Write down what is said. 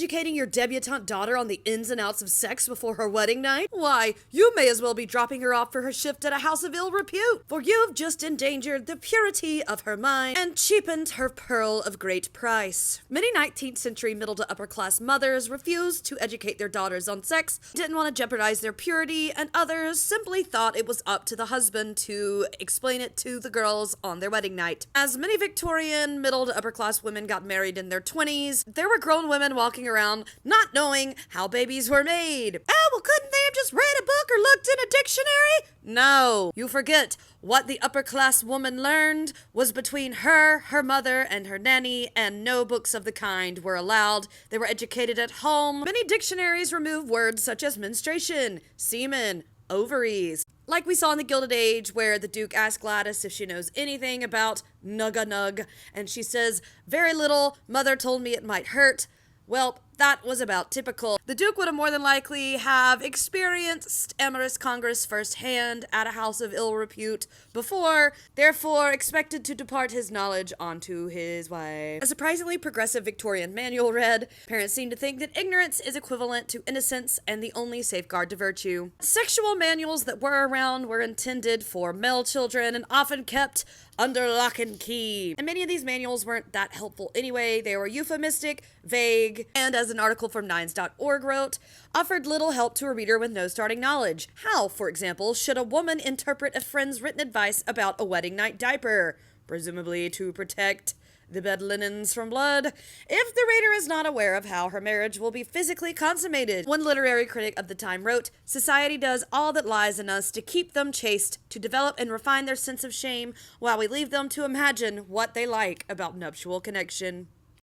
educating your debutante daughter on the ins and outs of sex before her wedding night? Why, you may as well be dropping her off for her shift at a house of ill repute, for you've just endangered the purity of her mind and cheapened her pearl of great price. Many 19th century middle to upper class mothers refused to educate their daughters on sex, didn't want to jeopardize their purity, and others simply thought it was up to the husband to explain it to the girls on their wedding night. As many Victorian middle to upper class women got married in their 20s, there were grown women walking around not knowing how babies were made. Oh, well, couldn't they have just read a book or looked in a dictionary? No, you forget. What the upper class woman learned was between her, her mother, and her nanny, and no books of the kind were allowed. They were educated at home. Many dictionaries remove words such as menstruation, semen, ovaries. Like we saw in the Gilded Age, where the Duke asked Gladys if she knows anything about nug-a-nug, and she says, "Very little, mother told me it might hurt." Well, that was about typical. The Duke would have more than likely have experienced amorous congress firsthand at a house of ill repute before, therefore expected to depart his knowledge onto his wife. A surprisingly progressive Victorian manual read, parents seem to think that ignorance is equivalent to innocence and the only safeguard to virtue. Sexual manuals that were around were intended for male children and often kept under lock and key. And many of these manuals weren't that helpful anyway. They were euphemistic, vague, and as an article from Nines.org wrote, offered little help to a reader with no starting knowledge. How, for example, should a woman interpret a friend's written advice about a wedding night diaper? Presumably to protect the bed linens from blood, if the reader is not aware of how her marriage will be physically consummated. One literary critic of the time wrote, "Society does all that lies in us to keep them chaste, to develop and refine their sense of shame, while we leave them to imagine what they like about nuptial connection."